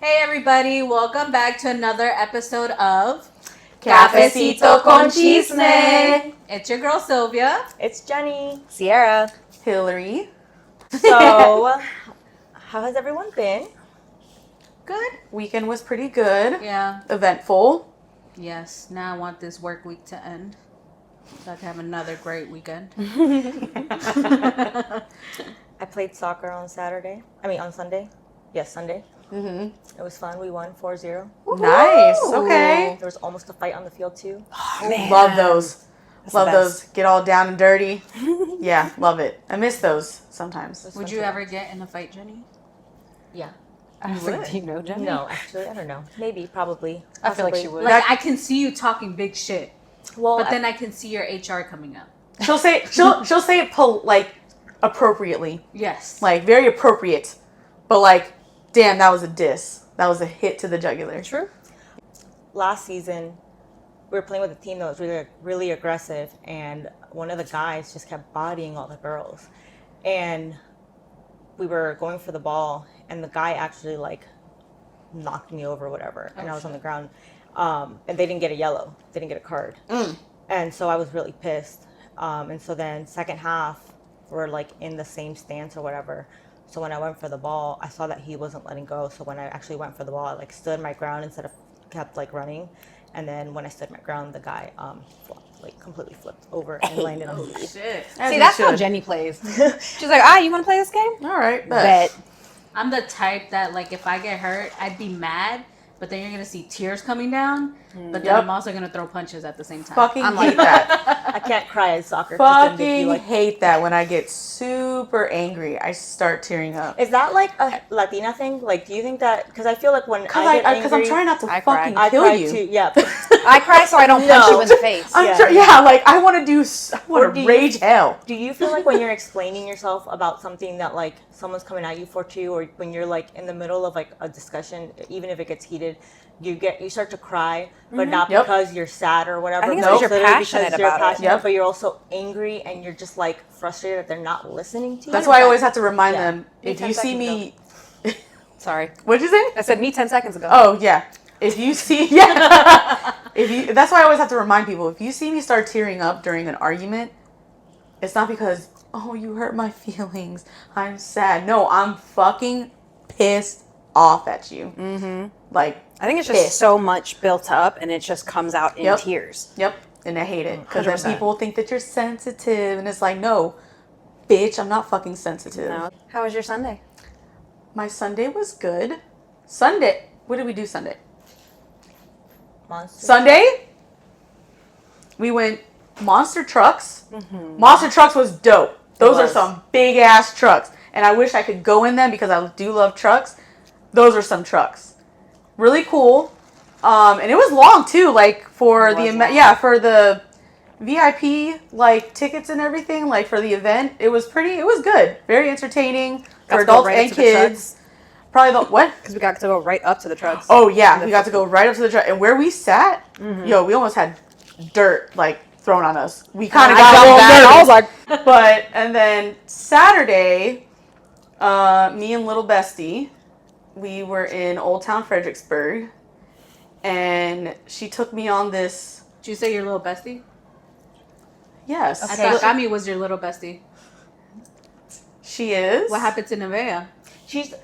Hey everybody, welcome back to another episode of Cafecito con Chisme. It's your girl Sylvia. It's Jenny. Sierra. Hillary. So, how has everyone been? Good. Weekend was pretty good. Yeah. Eventful. Yes. Now I want this work week to end so I can have another great weekend. I played soccer on Sunday. Yes, Sunday. Mm-hmm. It was fun. We won 4-0. Nice. Okay. There was almost a fight on the field, too. Oh, man. Love those. Love those. Get all down and dirty. Yeah, love it. I miss those sometimes. Would you ever get in a fight, Jenny? Yeah. I was like, do you know Jenny? No, actually, I don't know. Maybe, probably. I feel like she would. Like, I can see you talking big shit. Well, but then I can see your HR coming up. She'll say it appropriately. Yes. Like, very appropriate. But like, damn, that was a diss. That was a hit to the jugular. True. Last season, we were playing with a team that was really, really aggressive, and one of the guys just kept bodying all the girls. And we were going for the ball, and the guy actually, knocked me over or whatever, and I was on the ground. And they didn't get a yellow. They didn't get a card. And so I was really pissed. And so then second half, we're, in the same stance or whatever. So when I went for the ball, I saw that he wasn't letting go. So when I actually went for the ball, I stood my ground instead of kept running. And then when I stood my ground, the guy completely flipped over and landed on his feet. Shit. See, that's how Jenny plays. She's like, you want to play this game? All right, Bet. I'm the type that, if I get hurt, I'd be mad, but then you're going to see tears coming down, but then I'm also going to throw punches at the same time. Fucking hate that. I can't cry at soccer. Fucking hate that. When I get super angry, I start tearing up. Is that a Latina thing? Do you think that? Because I feel like when I get angry, because I'm trying not to fucking I kill cry you. too. Yeah. I cry so I don't punch you in the face. I want to rage hell. Do you feel like when you're explaining yourself about something that someone's coming at you for too, or when you're in the middle of a discussion, even if it gets heated, you start to cry, but not because you're sad or whatever. I think it's because you're passionate about it. But you're also angry and you're just frustrated that they're not listening to you. That's why I always have to remind them, if you see me... Sorry. What'd you say? I said me 10 seconds ago. Oh, yeah. If you see... Yeah. That's why I always have to remind people, if you see me start tearing up during an argument, it's not because, oh, you hurt my feelings, I'm sad. No, I'm fucking pissed off at you. Mm-hmm. I think it's just so much built up, and it just comes out in tears. Yep. And I hate it. Because then 100%. people think that you're sensitive, and it's like, no, bitch, I'm not fucking sensitive. No. How was your Sunday? My Sunday was good. Sunday. What did we do Sunday? Monster. Sunday? We went Monster Trucks. Mm-hmm. Monster Trucks was dope. Those are some big ass trucks. And I wish I could go in them because I do love trucks. Those are some trucks. Really cool. And it was long too, for the VIP tickets and everything, for the event. It was good. Very entertaining for adults and kids. Probably what? Because we got to go right up to the trucks. Oh yeah, we got to go right up to the truck. And where we sat, we almost had dirt thrown on us. We kind of got a little dirty. I was like, and then Saturday, me and little bestie, we were in Old Town Fredericksburg, and she took me on this. Did you say your little bestie? Yes. I thought Cami was your little bestie. She is. What happened to Nevaeh?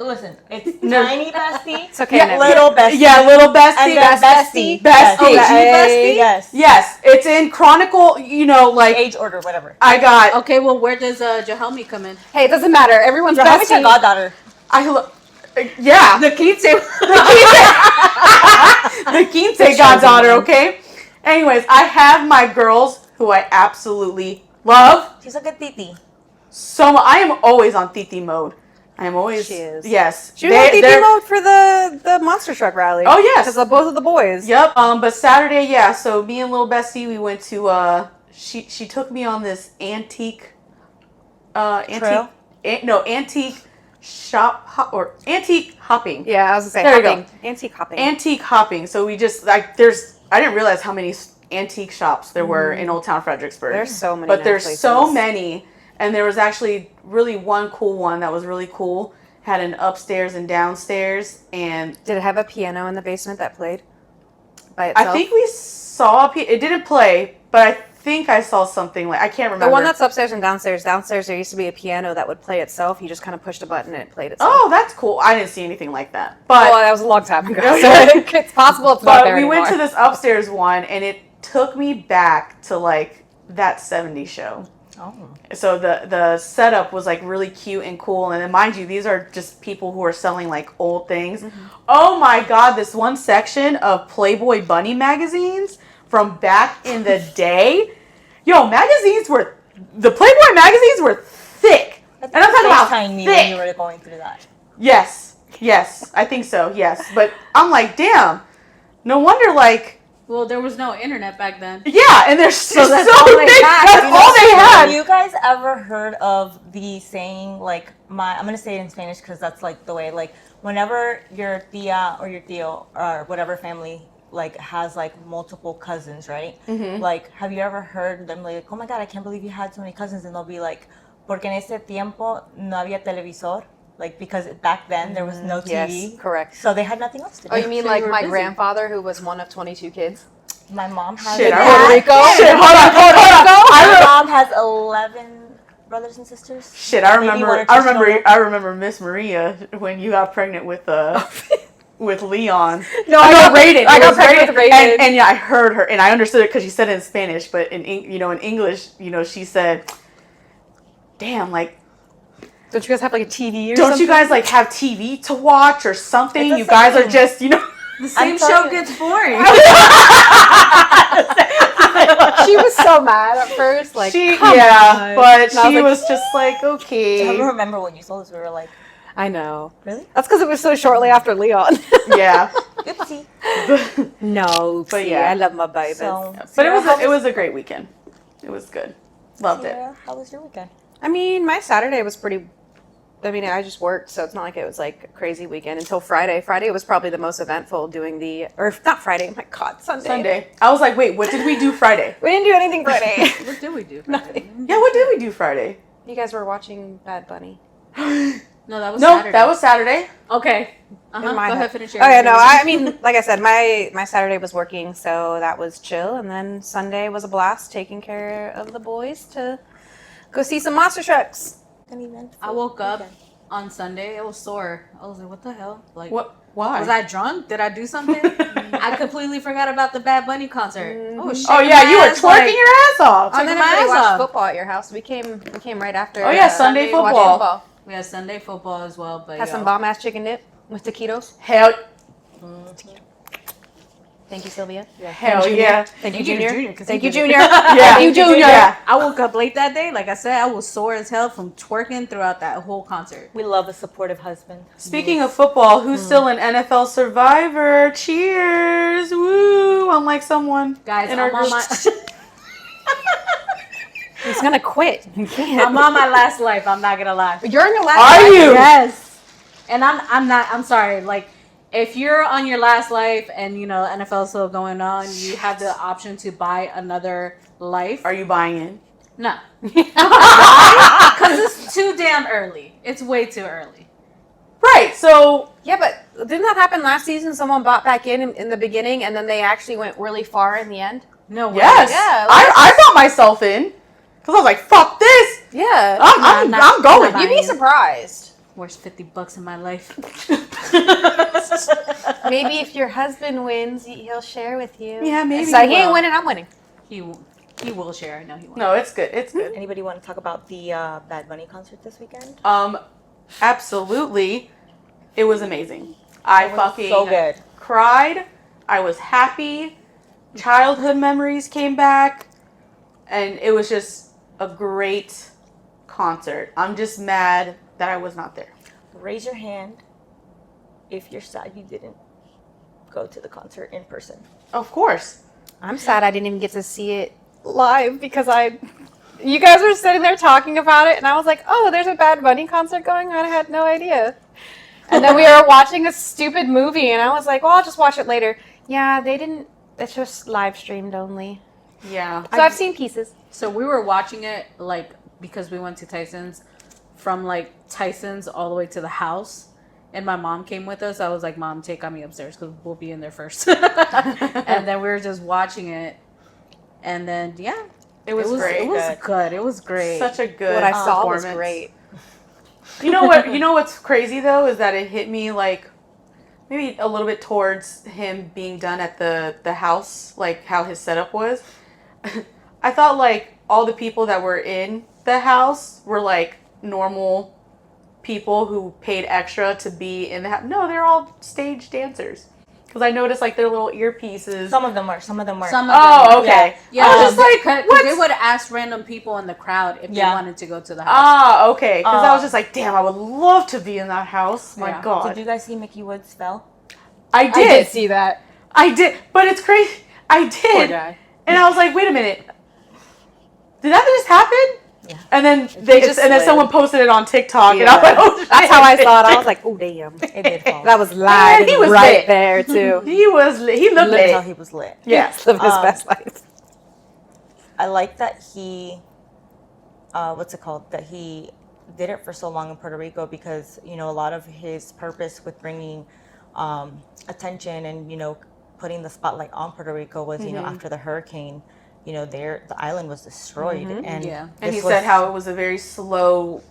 Listen, it's tiny bestie. It's okay. Yeah, little bestie. Yeah, little bestie. And then bestie. Bestie. Oh, bestie? Yes. Yes. It's in Chronicle, age order, whatever. I got. Okay, well, where does Jahelmi come in? Hey, it doesn't matter. Everyone's Jahelmi's bestie. her goddaughter. Yeah. The Quince. The Quince goddaughter, okay? Anyways, I have my girls who I absolutely love. She's like a titi. So I am always on Titi mode. I am always. She is. Yes. She was on DD mode for the Monster Truck rally. Oh, yes. Because of both of the boys. Yep. But Saturday, yeah. So me and little Bestie, we went to. She took me on this antique. Trail? Antique antique hopping. Yeah, I was gonna say there hopping. You go. Antique hopping. Antique hopping. So we just I didn't realize how many antique shops there were in Old Town Fredericksburg. There's so many. But there's so many. And there was actually really one cool one that was really cool. had an upstairs and downstairs, and Did it have a piano in the basement that played by itself? I think we saw it didn't play, but I think I saw something like I can't remember. The one that's upstairs and downstairs. Downstairs, there used to be a piano that would play itself. You just kind of pushed a button and it played itself. Oh, that's cool. I didn't see anything like that. But Well, that was a long time ago. So it's possible it's not there we anymore. went to this upstairs one, and it took me back to like that 70s show. Oh. So the setup was like really cute and cool, and then mind you, these are just people who are selling like old things. Oh my god, this one section of Playboy bunny magazines from back in the day. Yo, the Playboy magazines were thick. And I'm talking about tiny thick. when you were going through that. Yes, I think so, yes. But I'm like, damn, no wonder like, Well, there was no internet back then. yeah, and they're so that's thick. all they had. That's all they had. Have you guys ever heard of the saying, like, I'm going to say it in Spanish because that's, like, the way, like, whenever your tia or your tío or whatever family, like, has, like, multiple cousins, right? Mm-hmm. Like, have you ever heard them, like, oh, my God, I can't believe you had so many cousins. And they'll be like, porque en ese tiempo no había televisor. Like, because back then there was no TV. Yes, correct. So they had nothing else to do. Oh, you mean So like you were my busy. grandfather, who was one of 22 kids? My mom has Shit, Puerto Rico? Shit, hold on. My mom has 11 brothers and sisters. Shit, I Maybe one remember. or two total. I remember Miss Maria when you got pregnant with with Leon. No, Raiden. I It got was pregnant with Raiden. And yeah, I heard her, and I understood it because she said it in Spanish, but in English, she said, "Damn, like, Don't you guys have like a TV or don't something? you guys like have TV to watch or something? It's the You guys are same. just, The same I'm show telling you. gets boring. She was so mad at first. Like, come on. but And I was she like, was just like, okay, I remember when you told us, we were like, I know. really? That's because it was so shortly after Leon. yeah. Oopsie. No, But see, yeah. I love my babies. So, But it Sierra, was a great weekend. It was good. Loved it. Sierra, how was your weekend? I mean, my Saturday was pretty. I mean, I just worked, so it's not like it was like a crazy weekend until Friday. Friday was probably the most eventful or not Friday, oh my God, Sunday. I was like, wait, what did we do Friday? We didn't do anything Friday. What did we do? Nothing. Yeah, what did we do Friday? You guys were watching Bad Bunny. No, that was No, Saturday. that was Saturday. Okay. In Go my ahead, head. finish your. Okay, no, I mean, like I said, my Saturday was working, so that was chill. And then Sunday was a blast, taking care of the boys to go see some monster trucks. An eventful I woke up weekend. on Sunday. It was sore. I was like, "What the hell? Like, What? Why? was I drunk? Did I do something?" I completely forgot about the Bad Bunny concert. Oh shit! Oh yeah, you were twerking your ass off. And then my everybody ass watched off. football at your house. We came right after. Oh, yeah, Sunday to watch football. We had Sunday football as well, but Had some bomb ass chicken dip with taquitos. Hell, Thank you, Sylvia. hell yeah. Thank you, Thank you to Junior. Junior, 'cause Thank he you, did it. Junior. Yeah. Thank you, Junior. Yeah. I woke up late that day. Like I said, I was sore as hell from twerking throughout that whole concert. We love a supportive husband. Speaking of football, who's still an NFL survivor? Cheers! Woo! Unlike someone Guys, in I'm our on group. my He's gonna quit. You can't. I'm on my last life. I'm not gonna lie. You're in your last. Are life. you? Yes. And I'm not. I'm sorry. Like, if you're on your last life and NFL is still going on, you have the option to buy another life. Are you buying in? No, because it's too damn early. It's way too early. Right. So Yeah, but didn't that happen last season? Someone bought back in the beginning, and then they actually went really far in the end. No way. yes, Yeah, I bought myself in because I was like, "Fuck this! Yeah. I'm going." not You'd be buying. surprised. Where's $50 in my life? Maybe if your husband wins, he'll share with you. Yeah, maybe So he he ain't will. winning. I'm winning. He will share. I know he will. No, it's good. It's good. Anybody want to talk about the Bad Bunny concert this weekend? Absolutely, it was amazing. I It was fucking so good. cried. I was happy. Childhood memories came back, and it was just a great concert. I'm just mad that I was not there. Raise your hand if you're sad you didn't go to the concert in person. Of course. I'm sad I didn't even get to see it live because you guys were sitting there talking about it, and I was like, oh, there's a Bad Bunny concert going on. I had no idea. And then we were watching a stupid movie, and I was like, well, I'll just watch it later. Yeah, they didn't. It's just live streamed only. Yeah. So I've seen pieces. So we were watching it like because we went to Tyson's from like Tyson's all the way to the house. And my mom came with us. I was like, Mom, take me upstairs because we'll be in there first. And then we were just watching it. And then, yeah. It was great. It was good. It was great. Such a good What I saw was performance. great. You know what? You know what's crazy though is that it hit me like maybe a little bit towards him being done at the house, like how his setup was. I thought like all the people that were in the house were like normal people who paid extra to be in the house. No, they're all stage dancers. Because I noticed like their little earpieces. Some of them were. Some of them were. Oh, okay. Yeah, I was just like, because they would ask random people in the crowd if they wanted to go to the house. Ah, okay. Because I was just like, damn, I would love to be in that house. My God. Did you guys see Mickey Woods fell? I did. I did see that. I did. But it's crazy. I did. Poor guy. And I was like, wait a minute. Did that just happen? Yeah. And then slid. someone posted it on TikTok, and Yeah. I was like, "Oh, shit." That's how I saw it. I was like, oh, damn. It did fall. That was live. he was right lit. there, too. He was lit. He looked That's how lit. he was lit. Yeah. Living his best life. I like that he, what's it called? That he did it for so long in Puerto Rico because, you know, a lot of his purpose with bringing attention and, you know, putting the spotlight on Puerto Rico was, you know, after the hurricane, you know, the island was destroyed. And And he said how it was a very slow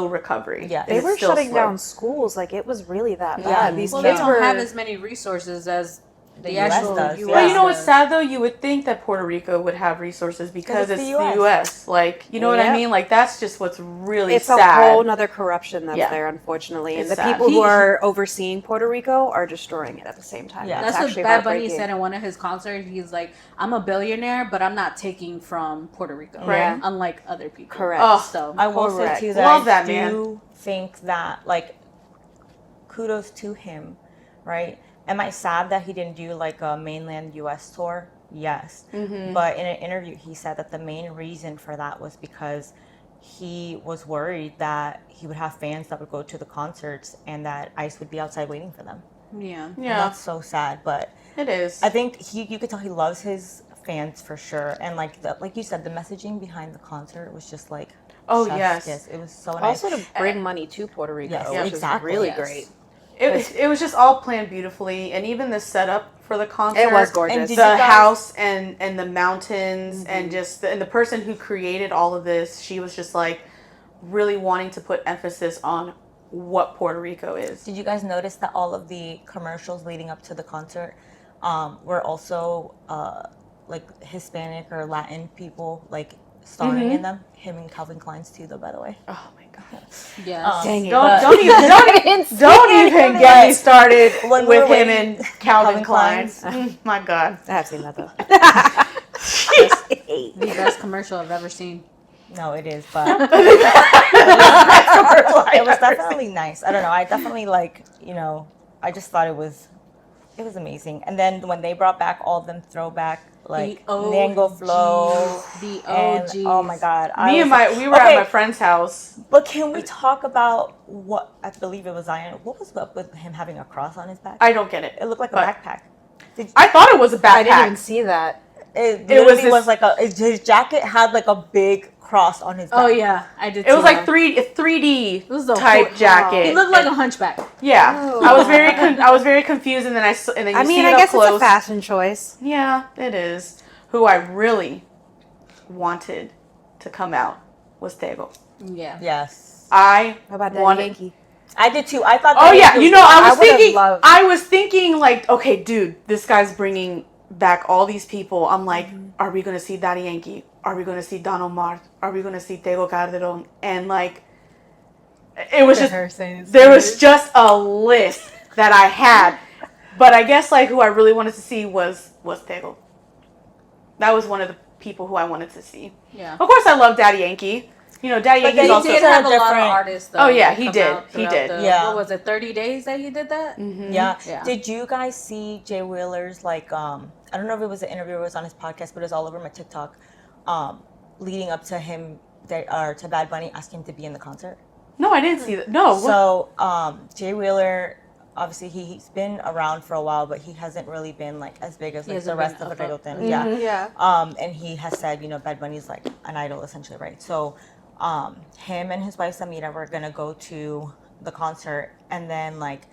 recovery. Yeah. They It's were still shutting slow. down schools. Like, it was really that bad. Yeah. These Well, kids they were... don't have as many resources as the US actual does, US. yeah. But you know what's does. sad though? You would think that Puerto Rico would have resources because it's the US. Like, you know what I Yep. mean? Like, that's just what's really It's sad. a whole nother corruption that's Yeah. there, unfortunately. It's And the sad. people who are overseeing Puerto Rico are destroying it at the same time. Yeah. That's That's what actually Bad Bunny heartbreaking. said in one of his concerts. He's like, I'm a billionaire, but I'm not taking from Puerto Rico. Right. Unlike other people. Correct. Oh, So, I will say Correct. too that Love I that, do man. think that like kudos to him, right? Am I sad that he didn't do like a mainland US tour? Yes. But in an interview he said that the main reason for that was because he was worried that he would have fans that would go to the concerts and that ICE would be outside waiting for them. yeah. And Yeah, that's so sad, but it is. I think you could tell he loves his fans for sure. And like you said, the messaging behind the concert was just like, Oh, chef's yes. kiss. It was so nice. Also to bring money to Puerto Rico, Yes, which exactly. is really Yes. great. It was just all planned beautifully, and even the setup for the concert. It was And gorgeous. did The you guys- house and the mountains and just the person who created all of this, she was just like really wanting to put emphasis on what Puerto Rico is. Did you guys notice that all of the commercials leading up to the concert were also like Hispanic or Latin people like starring in them? Him and Calvin Klein's too, though. By the way, Oh my god! Yes. Dang it. Don't even get me started When we with were him waiting- and Calvin Calvin Klein's. Klein's. My god! I have seen that, though. The best commercial I've ever seen. no, it is, but it It was definitely nice. I don't know. I definitely like, you know, I just thought it was amazing. And then when they brought back all of them throwback like The Nango Flow. The And OGs. oh my god, We were at my friend's house. But can we talk about what I believe it was Zion? What was up with him having a cross on his back? I don't get it. It looked like a but backpack. I thought it was a I didn't even backpack. see that. It was literally this- was like his jacket had like a big cross on his back. Oh yeah, I did. It was see like that. 3D It was the type whole- jacket. He looked like a hunchback. Yeah, Oh. I was very confused, and then and then you I see mean, it I up guess close. it's a fashion choice. Yeah, it is. Who I really wanted to come out was Tego. Yeah. Yes. I How about Daddy wanted. Yankee? I did too. I thought. Oh that yeah, he you know, I I was would've thinking. loved- I was thinking like, okay, dude, this guy's bringing back all these people. I'm like, are we gonna see Daddy Yankee? Are we gonna see Don Omar? Are we gonna see Tego Calderon? And like, it was just there was just a list that I had, but I guess like who I really wanted to see was Tego. That was one of the people who I wanted to see. Yeah. Of course, I love Daddy Yankee. You know, Daddy But Yankee's they He also. did have a lot of different- artists though. Oh, yeah, that he come did. out He throughout did. the- Yeah. What was it? 30 days that he did that? Yeah. Yeah. Did you guys see Jay Wheeler's like I don't know if it was an interview or it was on his podcast, but it was all over my TikTok, leading up to him or to Bad Bunny asking him to be in the concert. No, I didn't see that. No. what? So Jay Wheeler, obviously he's been around for a while, but he hasn't really been like as big as He like the hasn't rest been of the up. reggaeton. Yeah. Yeah. And he has said, you know, Bad Bunny's like an idol essentially, right? So him and his wife Samira were gonna go to the concert, and then like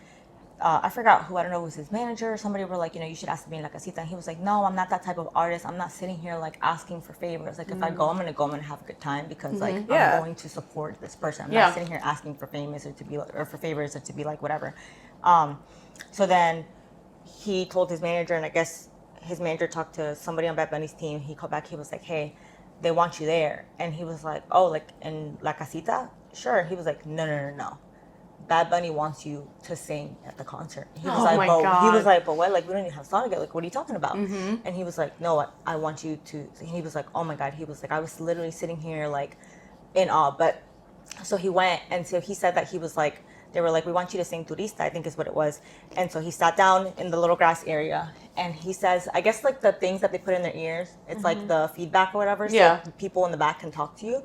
I forgot who, I don't know, it was his manager or somebody, were like, you should ask me in la casita. And he was like, no, I'm not that type of artist. I'm not sitting here like asking for favors. Like if I go, I'm gonna have a good time because like I'm going to support this person. I'm not sitting here asking for famous or to be or for favors or to be like whatever. So then he told his manager, and I guess his manager talked to somebody on Bad Bunny's team. He called back. He was like, hey, they want you there. And he was like, oh, like in la casita? Sure. He was like, no. Bad Bunny wants you to sing at the concert. He was but what? Like, we don't even have a song together. Like, what are you talking about? And he was like, no, I want you to. And he was like, oh my God. He was like, I was literally sitting here like in awe. But so he went, and so he said that he was like, they were like, we want you to sing Turista, I think is what it was. And so he sat down in the little grass area, and he says, I guess like the things that they put in their ears, it's like the feedback or whatever, so people in the back can talk to you.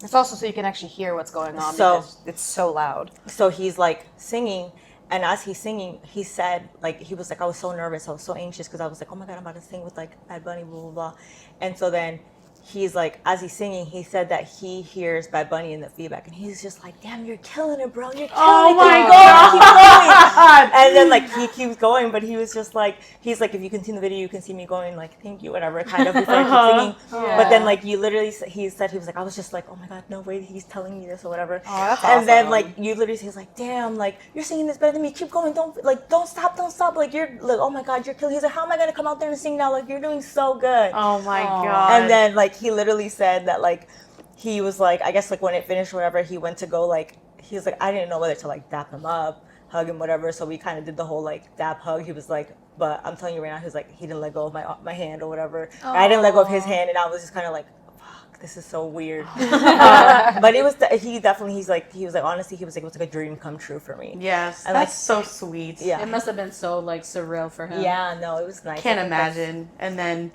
It's also so you can actually hear what's going on because it's so loud. So he's like singing, and as he's singing, he said, like, he was like, I was so nervous, I was so anxious, because I was like, oh my God, I'm about to sing with like Bad Bunny, blah, blah, blah. And so then he's like, as he's singing, he said that he hears Bad Bunny in the feedback, and he's just like, damn, you're killing it, bro. You're killing it. My Keep going. And then like he keeps going, but he was just like, he's like, if you continue the video, you can see me going like, thank you, whatever, kind of before I keep singing. But then like you literally, he said, he was like, I was just like, oh my God, no way, he's telling me this or whatever. Oh, that's and awesome. then like you literally, he's like, damn, like you're singing this better than me. Keep going. Don't stop. Like you're like, oh my God, you're killing. He's like, how am I gonna come out there and sing now? Like you're doing so good. Oh my God. And then like he literally said that like he was like, I guess like when it finished or whatever, he went to go like, he was like, I didn't know whether to like dap him up, hug him, whatever. So we kind of did the whole like dap hug. He was like, but I'm telling you right now, he was like, he didn't let go of my hand or whatever. Or I didn't let go of his hand, and I was just kind of like, fuck, this is so weird. But it was he's like, he was like, honestly, he was like, it was like a dream come true for me. Yes, and that's like, so sweet. Yeah, It must have been so like surreal for him. Yeah, no, it was nice. Can't imagine. And then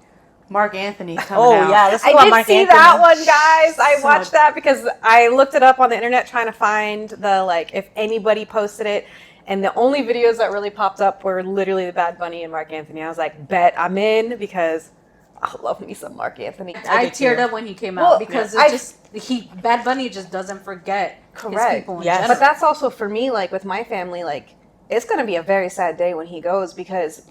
Mark Anthony coming out. Oh yeah, let's I talk about did Mark see Anthony. that one, guys. I So watched that because I looked it up on the internet trying to find the like if anybody posted it, and the only videos that really popped up were literally the Bad Bunny and Mark Anthony. I was like, bet I'm in because I love me some Mark Anthony. I teared up when he came out because Bad Bunny just doesn't forget his people in general. But that's also for me, like with my family, like it's gonna be a very sad day when he goes because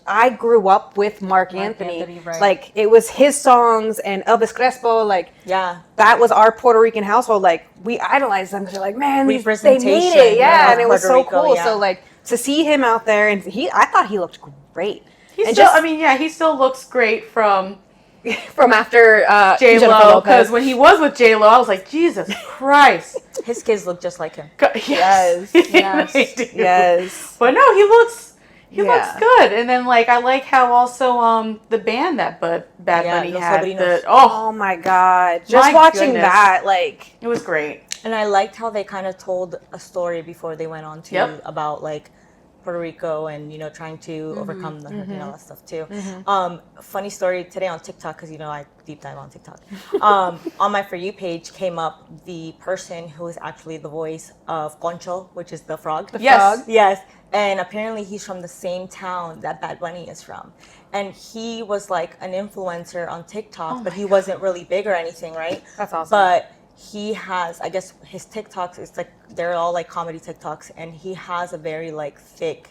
I grew up with Mark Anthony. Right. Like it was his songs and Elvis Crespo. Like that was our Puerto Rican household. Like we idolized them because they're like, man, they made it, and it was so cool. So like to see him out there, and I thought he looked great. He still looks great from after J-Lo, because when he was with J-Lo, I was like, Jesus Christ. His kids look just like him. Yes. Yes. But no, he looks good. And then like I like how also the band that Bad Bunny had. Oh my God. Just watching that, like it was great. And I liked how they kind of told a story before they went on to about like Puerto Rico and trying to overcome the that stuff too. Funny story today on TikTok, because I deep dive on TikTok. On my For You page came up the person who is actually the voice of Concho, which is the frog. Yes. Yes. And apparently he's from the same town that Bad Bunny is from. And he was like an influencer on TikTok, but he wasn't really big or anything, right? That's awesome. But he has, I guess his TikToks, it's like, they're all like comedy TikToks, and he has a very like thick,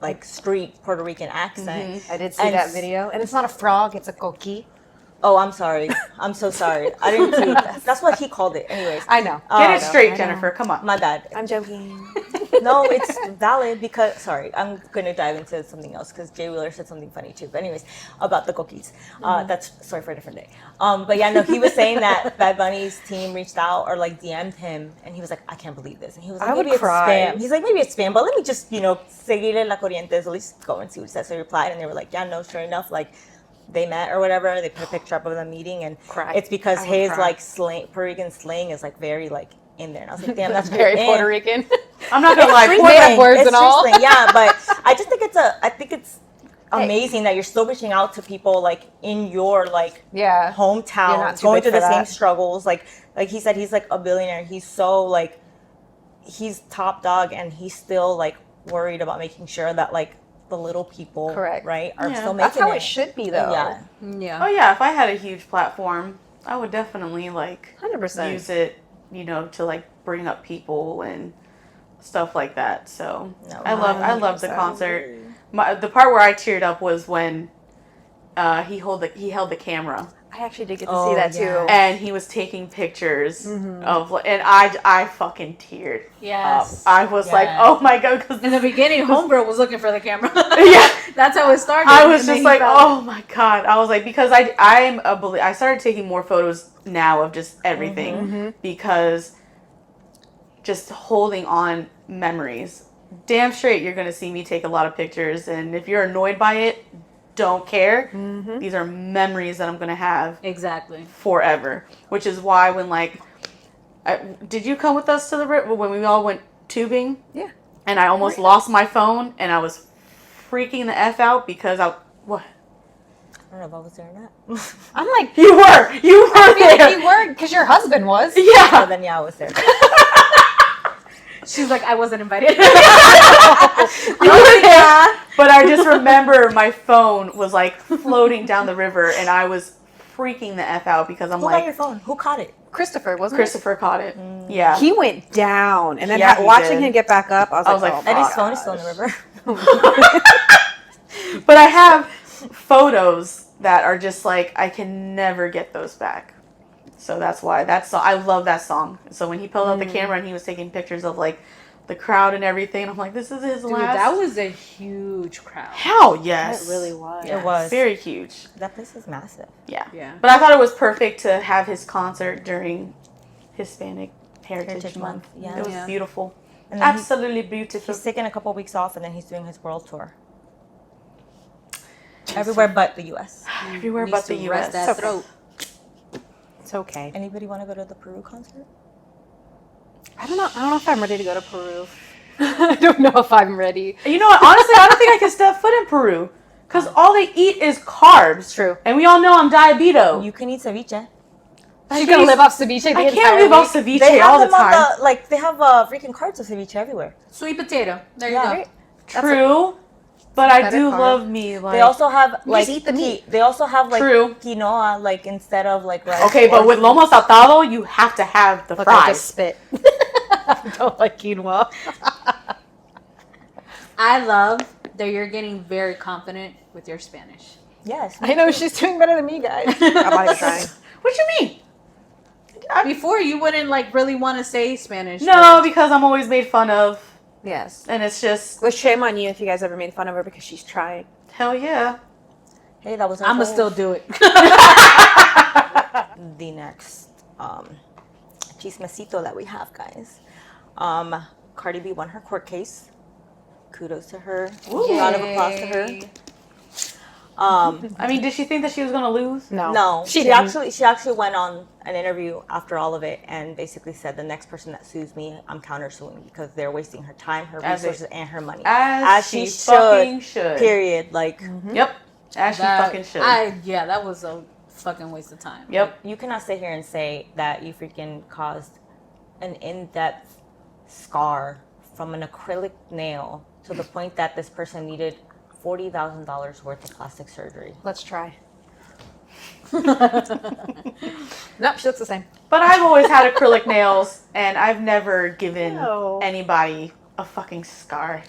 like street Puerto Rican accent. I did see that video. And it's not a frog, it's a coqui. Oh, I'm sorry. I'm so sorry. I didn't see that. That's what he called it. Anyways. I know. Get it straight, Jennifer. Come on. My bad. I'm joking. No, it's valid because, sorry, I'm going to dive into something else because Jay Wheeler said something funny too. But anyways, about the cookies. That's, sorry, for a different day. But yeah, no, he was saying that Bad Bunny's team reached out or like DM'd him, and he was like, I can't believe this. And he was like, maybe it's spam. He's like, maybe it's spam, but let me just, seguirle la corriente, at least go and see what he says. So he replied, and they were like, yeah, no, sure enough, like, they met or whatever. They put a picture up of them meeting, and it's because his like slang, Puerto Rican slang, is like very like in there. And I was like, damn, that's very Puerto Rican. I'm not gonna lie, made up words and all. Slang, yeah, but I just think it's amazing that you're still reaching out to people like in your like hometown, going through the same struggles. Like he said, he's like a billionaire. He's so like he's top dog, and he's still like worried about making sure that like the little people, right, are still making it. That's how it should be, though. Yeah. Oh yeah, if I had a huge platform, I would definitely like 100%. use it, you know, to like bring up people and stuff like that. So No, I love the 100%. concert. The part where I teared up was when he held the camera. I actually did get to see that too. yeah. And he was taking pictures of, and I fucking teared Yes. up. I was like, Yes. oh my god, because In the beginning, homegirl was looking for the camera. Yeah. That's how it started. I was and then just he like, found oh my god. I was like, because I started taking more photos now of just everything because just holding on memories. Damn straight, you're gonna see me take a lot of pictures, and if you're annoyed by it, don't care. These are memories that I'm gonna have it. Exactly. forever. Which is why when like, did you come with us to the river when we all went tubing? Yeah. And I almost lost my phone, and I was freaking the F out because what? I don't know if I was there or not. I'm like, You were I feel there. like you weren't because your husband was. Oh, Yeah. then yeah, I was there. She's like, I wasn't invited. You were there. But I just remember my phone was like floating down the river, and I was freaking the F out because I'm Who got like, your phone? Who caught it? Christopher, wasn't Christopher caught it. Yeah. He went down, and then Yeah, he watching did. him get back up, I was like, like, oh, Eddie's fuck. phone is still in the river. But I have photos that are just like, I can never get those back. So that's why I love that song. So when he pulled out the camera and he was taking pictures of like the crowd and everything, I'm like, this is his Dude, last. that was a huge crowd. Hell yes. It really was. Yeah. It was. Very huge. That place is massive. Yeah. Yeah. But I thought it was perfect to have his concert during Hispanic Heritage Month. Yeah. It was Yeah. beautiful. And then Absolutely beautiful. he's taking a couple weeks off, and then he's doing his world tour. Everywhere but the U.S. Everywhere Needs but the to rest U.S. that throat. It's okay. Anybody want to go to the Peru concert? I don't know if I'm ready to go to Peru. I don't know if I'm ready. You know what? Honestly, I don't think I can step foot in Peru. Because all they eat is carbs. True. And we all know I'm diabeto. You can eat ceviche. She's gonna live off ceviche the I entire can't live week. off ceviche They have all the them on time. the they have freaking carts of ceviche everywhere. Sweet potato. There you Yeah. go. True. But I better do carb. love me like. They also have like eat the meat. They also have like True. quinoa like instead of like rice. Okay, but with lomo saltado, you have to have the Look, I fries. just spit. I don't like quinoa. I love that you're getting very confident with your Spanish. Yes. I know she's doing better than me, guys. I'm not even trying. What you mean? Before, you wouldn't like really want to say Spanish. No, words. because I'm always made fun of, Yes. and it's just Well, shame on you if you guys ever made fun of her because she's trying. hell yeah. Hey, that was. our I'ma goal. still do it. The next chismecito that we have, guys. Cardi B won her court case. Kudos to her. Round of applause to her. Yay. I mean, did she think that she was gonna lose? No, She she didn't. actually went on an interview after all of it and basically said the next person that sues me, I'm countersuing because they're wasting her time, her As resources, and her money. As she fucking should. Period. Like Yep. As she That- fucking should. Yeah, that was a fucking waste of time. Yep. you cannot sit here and say that you freaking caused an in-depth scar from an acrylic nail to the point that this person needed $40,000 worth of plastic surgery. Let's try. Nope, she looks the same. But I've always had acrylic nails, and I've never given No. anybody a fucking scar.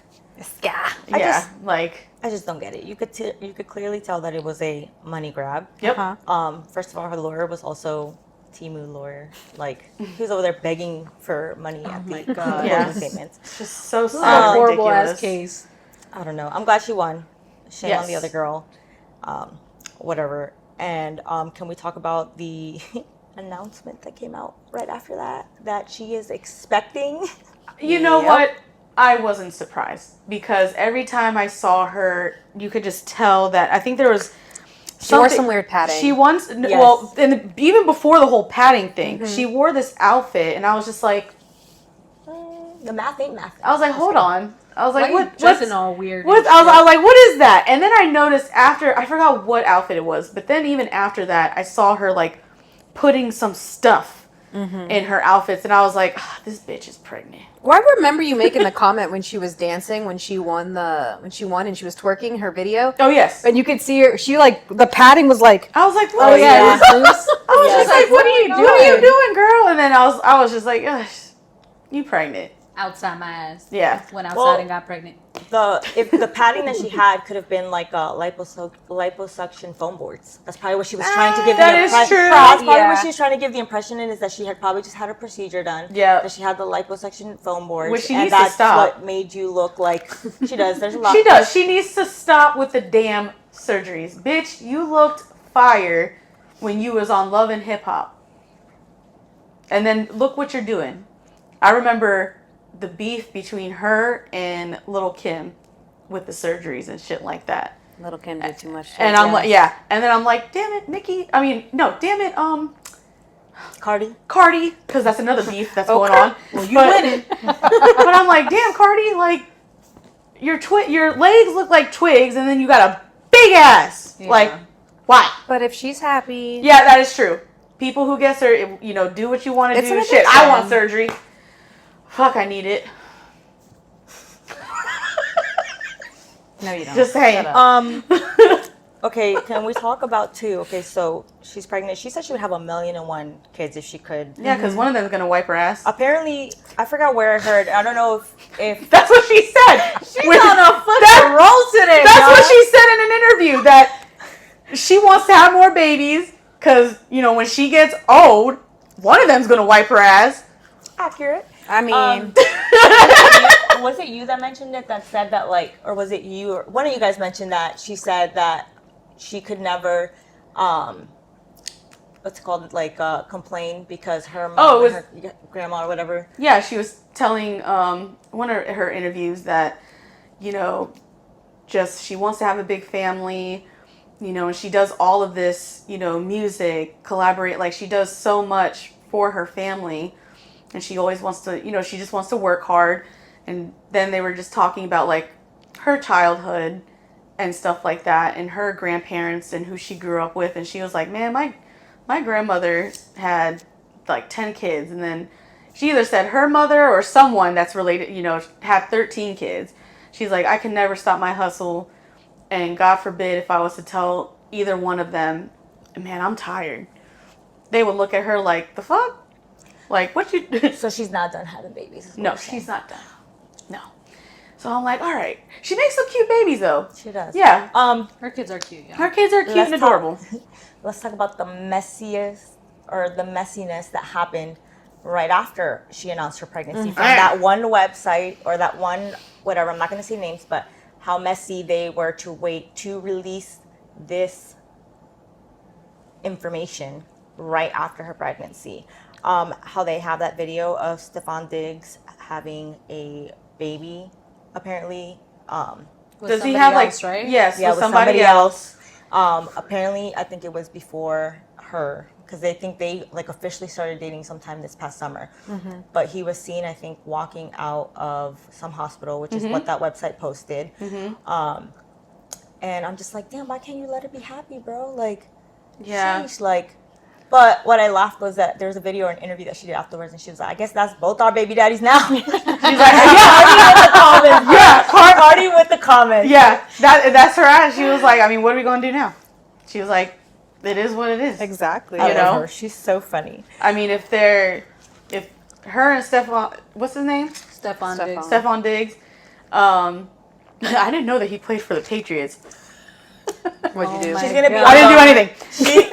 Yeah. Yeah, like, I just don't get it. You could clearly tell that it was a money grab. yep. Uh-huh. First of all, her lawyer was also Timu lawyer. Like he was over there begging for money at the God. closing Yes. statements. It's just so This is sad a and horrible ridiculous. ass case. I don't know. I'm glad she won. Shame on the Yes. other girl. Whatever. And can we talk about the announcement that came out right after that she is expecting? You know Yep. what? I wasn't surprised because every time I saw her, you could just tell that I think there was She wore something- some weird padding. She once, Yes. well, and even before the whole padding thing, she wore this outfit, and I was just like, The math ain't math. I was like, hold on. I was Why like, you what? dressing What's, all weird? what? and I was shit? like, what is that? And then I noticed after, I forgot what outfit it was, but then even after that, I saw her like putting some stuff in her outfits, and I was like, this bitch is pregnant. Well, I remember you making the comment when she was dancing, when she won and she was twerking her video. Oh yes. And you could see her. She like the padding was like. I was like, what? Oh yeah. I was just like, what are you doing, girl? And then I was just like, ugh, you pregnant. Outside my ass. Yeah. Went outside and got pregnant. If the padding that she had could have been like a liposuction foam boards. That's probably what she was trying to give that the is impression. true. That's probably what she was trying to give the impression in, is that she had probably just had a procedure done. Yeah. That she had the liposuction foam boards. Which she and needs to that's stop. what made you look like she does. There's a lot. She does. She needs to stop with the damn surgeries. Bitch, you looked fire when you was on Love and Hip Hop. And then look what you're doing. I remember the beef between her and Little Kim with the surgeries and shit like that. Little Kim did too much. And I'm like, yeah. And then I'm like, damn it, Nicki. I mean, no, damn it, Cardi, because that's another beef that's going on. Well, you winning. But I'm like, damn, Cardi, like, your legs look like twigs, and then you got a big ass. Yeah. Like, why? But if she's happy. Yeah, that is true. People who get surgery, do what you want to It's do. an Shit, I addiction. want surgery. Fuck, I need it. No, you don't. Just saying. Okay, can we talk about two? Okay, so she's pregnant. She said she would have 1,000,001 kids if she could. Yeah, because one of them's gonna wipe her ass. Apparently, I forgot where I heard. I don't know if That's what she said. She's on a fucking roll today. That's what she said in an interview, that she wants to have more babies because, when she gets old, one of them's gonna wipe her ass. accurate. I mean, Was it you that mentioned it, that said that, like, or was it you, or one of you guys mentioned that she said that she could never, what's it called, like, complain because her mom, her grandma or whatever. Yeah, she was telling one of her interviews that, just she wants to have a big family, and she does all of this, music, collaborate, like she does so much for her family, and she always wants to, she just wants to work hard. And then they were just talking about like her childhood and stuff like that, and her grandparents and who she grew up with, and she was like, man, my grandmother had like 10 kids, and then she either said her mother or someone that's related, had 13 kids. She's like, I can never stop my hustle, and God forbid if I was to tell either one of them, man, I'm tired, they would look at her like, the fuck? Like, what you... So she's not done having babies. No, she's not done. No. So I'm like, all right. She makes some cute babies, though. She does. Yeah. Her kids are cute. Yeah. Her kids are cute and adorable. Let's talk about the messiness that happened right after she announced her pregnancy. From that one website or that one, whatever, I'm not going to say names, but how messy they were to wait to release this information right after her pregnancy. How they have that video of Stefan Diggs having a baby, apparently. Does he have else, like, right? yes, Yeah, with somebody else. Apparently, I think it was before her, because they think they like officially started dating sometime this past summer. Mm-hmm. But he was seen, I think, walking out of some hospital, which is what that website posted. Mm-hmm. And I'm just like, damn, why can't you let her be happy, bro? Like, Yeah. sheesh, like. But what I laughed was that there was a video or an interview that she did afterwards, and she was like, I guess that's both our baby daddies now. She's like, yeah, Cardi with the comments. Yeah, that's her ass. She was like, I mean, what are we going to do now? She was like, it is what it is. exactly. I You love know? her. She's so funny. I mean, if her and Stefan, what's his name? Stefan Diggs. Stefan Diggs. I didn't know that he played for the Patriots. What'd you do? She's gonna be. I didn't do anything. She's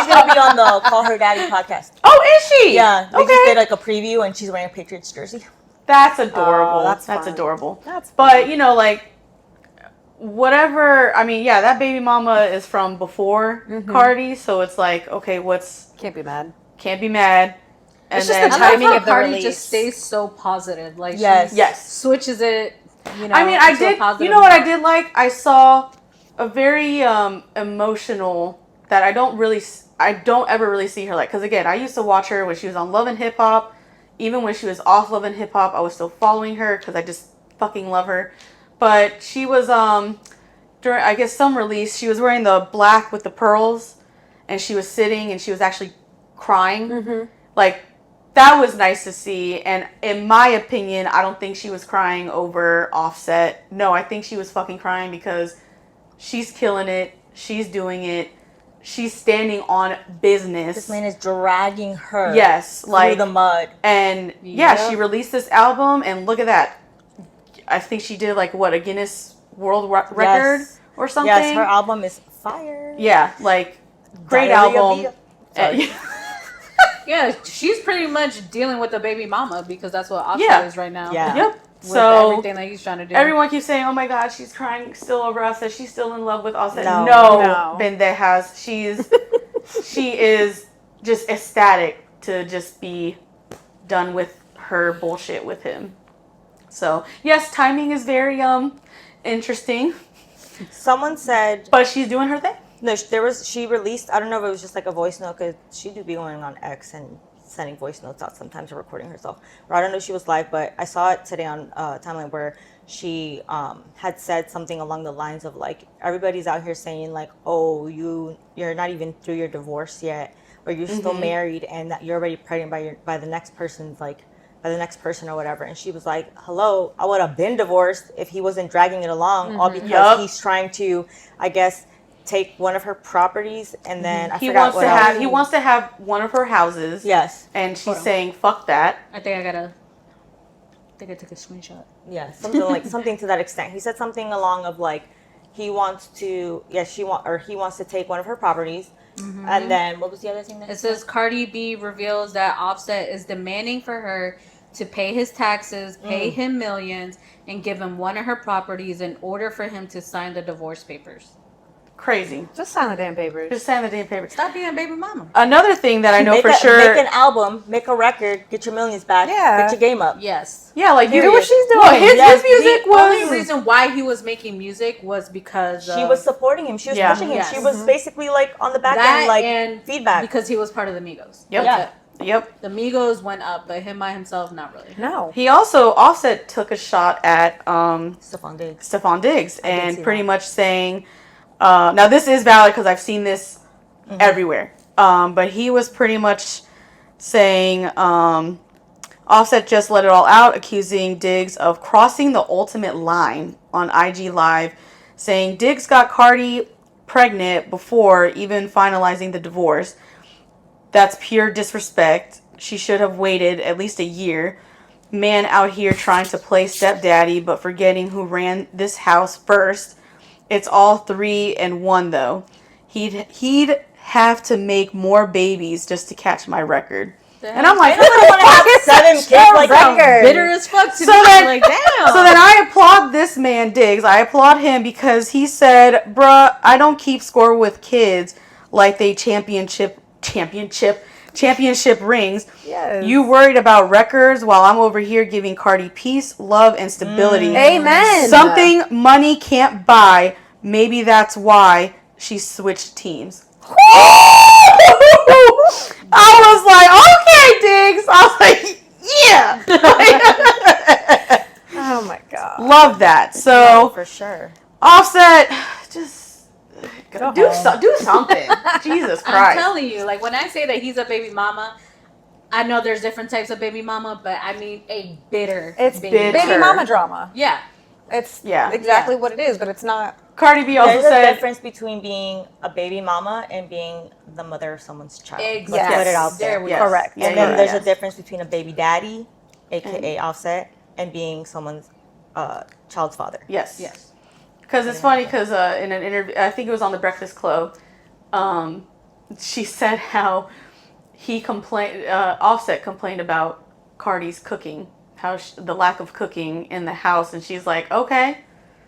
gonna be on the Call Her Daddy podcast. Oh, is she? Yeah, they Okay. just did like a preview, and she's wearing a Patriots jersey. That's adorable. Oh, that's that's fun. adorable. That's But like, whatever. I mean, yeah, that baby mama is from before Cardi, so it's like, okay, Can't be mad. can't be mad. And It's just then, the I love timing how of the Cardi release. just stays so positive. Like Yes. she yes. switches it. I mean, I into a did. positive You know what I note. did like? I saw a very emotional that I don't ever really see her like. Because again, I used to watch her when she was on Love and Hip Hop. Even when she was off Love and Hip Hop, I was still following her because I just fucking love her. But she was during, I guess, some release, she was wearing the black with the pearls, and she was sitting and she was actually crying. Like, that was nice to see. And in my opinion, I don't think she was crying over Offset. No, I think she was fucking crying because she's killing it. She's doing it. She's standing on business. This man is dragging her through the mud. And she released this album, and look at that. I think she did like what, a Guinness World Record or something? Yes, her album is fire. Yeah, like great album. Yeah, she's pretty much dealing with the baby mama because that's what Offset is right now. Yeah. Yep. With so everything that he's trying to do. Everyone keeps saying, "Oh my God, she's crying still over Offset. She's still in love with Offset." No. Pendejas. She is just ecstatic to just be done with her bullshit with him. So yes, timing is very interesting. Someone said, but she's doing her thing. No, she released, I don't know if it was just like a voice note, because she do be going on X and sending voice notes out sometimes or recording herself. Or I don't know if she was live, but I saw it today on timeline where she had said something along the lines of like, everybody's out here saying like, oh, you're not even through your divorce yet, or you're still married and that you're already pregnant by the next person's like, by the next person or whatever. And she was like, hello, I would have been divorced if he wasn't dragging it along, all because he's trying to, I guess, take one of her properties, and then he wants to have one of her houses. Yes. And she's saying, fuck that. I think I took a screenshot. Yeah, something to that extent. He said something along of like, he wants to take one of her properties. And then what was the other thing that it says? Cardi B reveals that Offset is demanding for her to pay his taxes, pay him millions, and give him one of her properties in order for him to sign the divorce papers. Crazy. Just sign the damn papers. Stop being a baby mama. Another thing that I know for sure. Make an album, make a record, get your millions back, get your game up. Yes. Yeah, like do what she's doing. Well, his music was. The only reason why he was making music was because she was supporting him. She was pushing him. Yes. She was basically like on the back end, like and feedback. Because he was part of the Migos. Yep. The Migos went up, but him by himself, not really. No. He also, Offset took a shot at Stephon Diggs and pretty much saying, now this is valid because I've seen this everywhere. But he was pretty much saying, Offset just let it all out, accusing Diggs of crossing the ultimate line on IG Live, saying Diggs got Cardi pregnant before even finalizing the divorce. That's pure disrespect. She should have waited at least a year. Man out here trying to play stepdaddy, but forgetting who ran this house first. It's all 3 and 1 though. He'd have to make more babies just to catch my record. And I'm like, I don't want to have 7 kids like that. Bitter as fuck to me. Like, damn. So then I applaud this man, Diggs. I applaud him because he said, bruh, I don't keep score with kids like they championship rings. Yes. You worried about records while I'm over here giving Cardi peace, love, and stability. Amen. Something money can't buy. Maybe that's why she switched teams. I was like, okay, Diggs. I was like, yeah. Oh my God. Love that. So for sure. Offset, just do something. Jesus Christ. I'm telling you, like when I say that he's a baby mama, I know there's different types of baby mama, but I mean a bitter. It's bitter. Baby mama drama. Yeah. It's exactly what it is, but it's not. Cardi B also There's said a difference between being a baby mama and being the mother of someone's child. Exactly. Let's put it out there. Correct. And then there's a difference between a baby daddy, aka Offset, and being someone's child's father. Yes. Because it's funny because in an interview, I think it was on the Breakfast Club, she said how Offset complained about Cardi's cooking, how the lack of cooking in the house, and she's like, okay.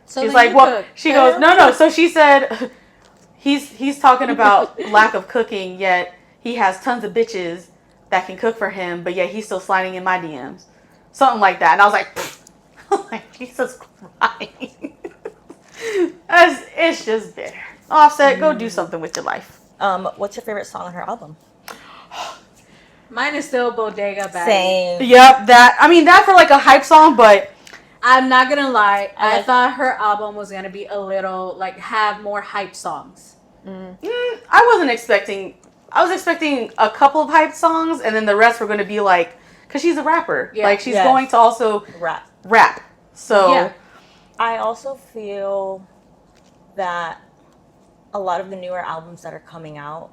So she's like, well, she goes, no. So she said, he's talking about lack of cooking, yet he has tons of bitches that can cook for him, but yet he's still sliding in my DMs. Something like that. And I was like, Jesus Christ. It's just bitter. Offset, go do something with your life. What's your favorite song on her album? Mine is still Bodega Bag. Same. Yep, that for like a hype song, but I'm not gonna lie, I thought her album was gonna be a little, like, have more hype songs. I wasn't expecting I was expecting a couple of hype songs, and then the rest were going to be like, because she's a rapper. Yeah. Like, she's going to also rap. So, Yeah. I also feel that a lot of the newer albums that are coming out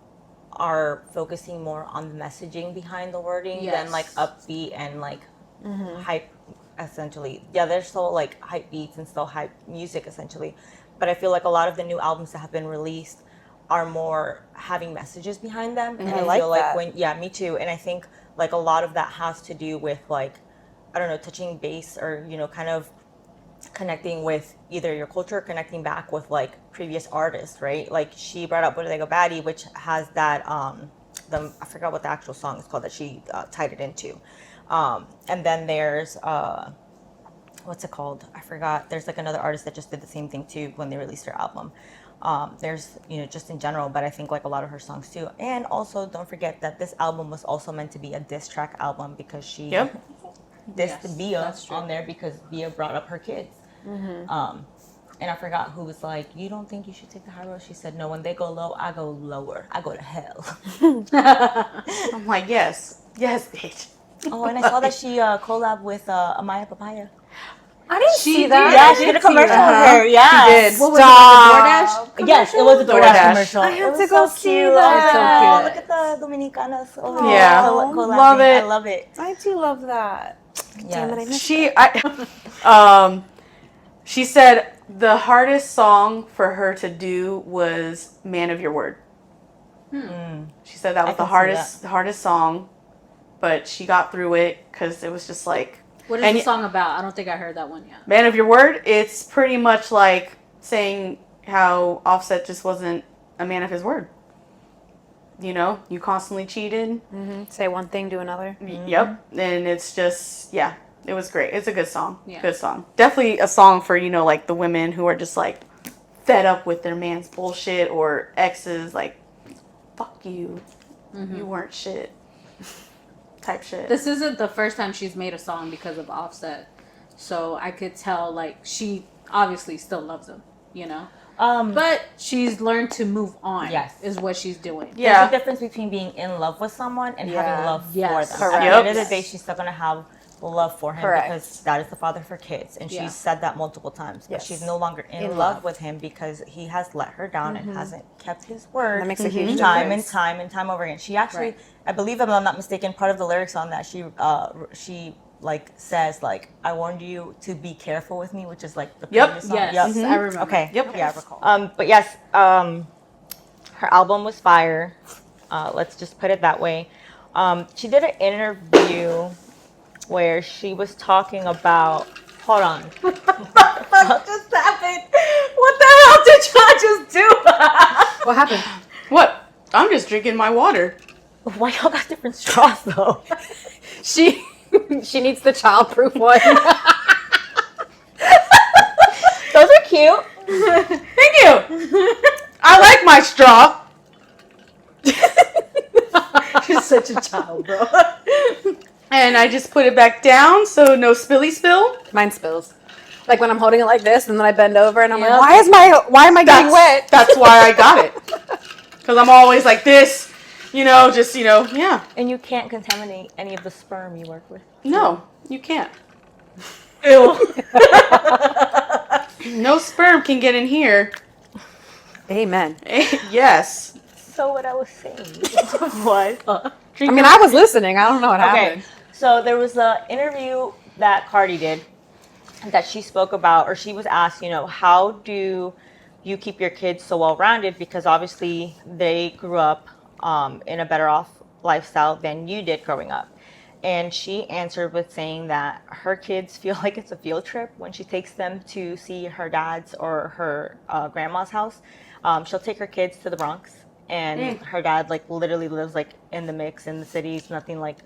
are focusing more on the messaging behind the wording than like upbeat and like hype, essentially. Yeah, they're still like hype beats and still hype music, essentially. But I feel like a lot of the new albums that have been released are more having messages behind them. And I feel like me too. And I think like a lot of that has to do with like, I don't know, touching base or, you know, kind of connecting with either your culture or connecting back with like previous artists, right? Like she brought up Bodega Baddie, which has that I forgot what the actual song is called that she tied it into. And then there's what's it called? I forgot. There's like another artist that just did the same thing too when they released their album. There's, you know, just in general, but I think like a lot of her songs too. And also don't forget that this album was also meant to be a diss track album because she dissed Bia on there because Bia brought up her kids. And I forgot who was like, you don't think you should take the high road? She said, no, when they go low, I go lower. I go to hell. I'm like, yes, bitch. Oh, and I saw that she collabed with Amaya Papaya. I didn't see that. Yeah, she did a commercial with her. Yeah. She did. What was it, DoorDash? Yes, it was a DoorDash commercial. I have to was go so see cute. that. Oh, look at the Dominicanas over there. Yeah. Collabing. Love it. I love it. I do love that. Damn it, I missed She said the hardest song for her to do was "Man of Your Word." She said that was the hardest song, but she got through it because it was just like. What is the song about? I don't think I heard that one yet. Man of Your Word. It's pretty much like saying how Offset just wasn't a man of his word. You know, you constantly cheated. Say one thing, do another. Yep. And it's just, yeah, it was great. It's a good song. Yeah. Good song. Definitely a song for, you know, like the women who are just like fed up with their man's bullshit or exes, like, fuck you. You weren't shit. Type shit. This isn't the first time she's made a song because of Offset. So I could tell, like, she obviously still loves him, you know? But she's learned to move on, is what she's doing. Yeah. There's a difference between being in love with someone and having love for them. Correct. At the end of the day, she's still going to have love for him because that is the father of her kids. And she's said that multiple times. But she's no longer in love with him because he has let her down and hasn't kept his word. That makes a huge difference. Time and time over again. She actually, I believe, if I'm not mistaken, part of the lyrics on that, she like says like, I warned you to be careful with me, which is like the previous song. Yes, I remember. Okay. Yep. Yeah, I recall. But yes, her album was fire. Let's just put it that way. She did an interview where she was talking about. Hold on. What the fuck just happened? What the hell did y'all just do? What happened? What? I'm just drinking my water. Why y'all got different straws though? She needs the childproof one. Those are cute. Thank you. I like my straw. You're such a child, bro. And I just put it back down so no spilly spill. Mine spills. Like when I'm holding it like this and then I bend over and I'm like, why am I getting wet? That's why I got it. Because I'm always like this, you know, just, you know, yeah. And you can't contaminate any of the sperm you work with. No, you can't. Ew. No sperm can get in here. Amen. Yes. So what I was saying was... I mean, I was listening. I don't know what happened. So there was an interview that Cardi did that she spoke about, or she was asked, you know, how do you keep your kids so well-rounded? Because obviously they grew up in a better off lifestyle than you did growing up. And she answered with saying that her kids feel like it's a field trip when she takes them to see her dad's or her grandma's house. She'll take her kids to the Bronx, and her dad like literally lives like in the mix in the cities, nothing like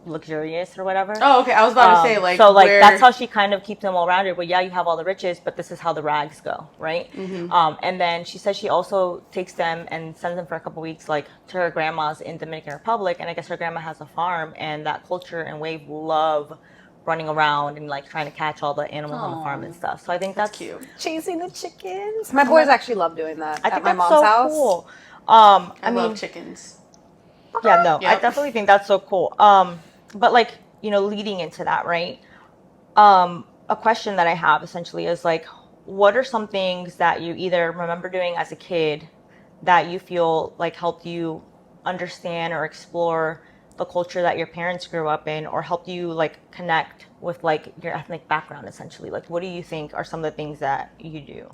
luxurious or whatever. Oh, okay. I was about to say like, so like that's how she kind of keeps them all rounded. Well, yeah, you have all the riches, but this is how the rags go, right? And then she says she also takes them and sends them for a couple weeks like to her grandma's in Dominican Republic, and I guess her grandma has a farm, and that culture and way love running around and like trying to catch all the animals on the farm and stuff. So I think that's cute. Chasing the chickens. My boys actually love doing that I at think my that's mom's so house. cool. I love chickens. Yeah, no, I Yep. definitely think that's so cool. But like, you know, leading into that, right? A question that I have essentially is like, what are some things that you either remember doing as a kid that you feel like helped you understand or explore the culture that your parents grew up in, or helped you like connect with like your ethnic background essentially? Like, what do you think are some of the things that you do?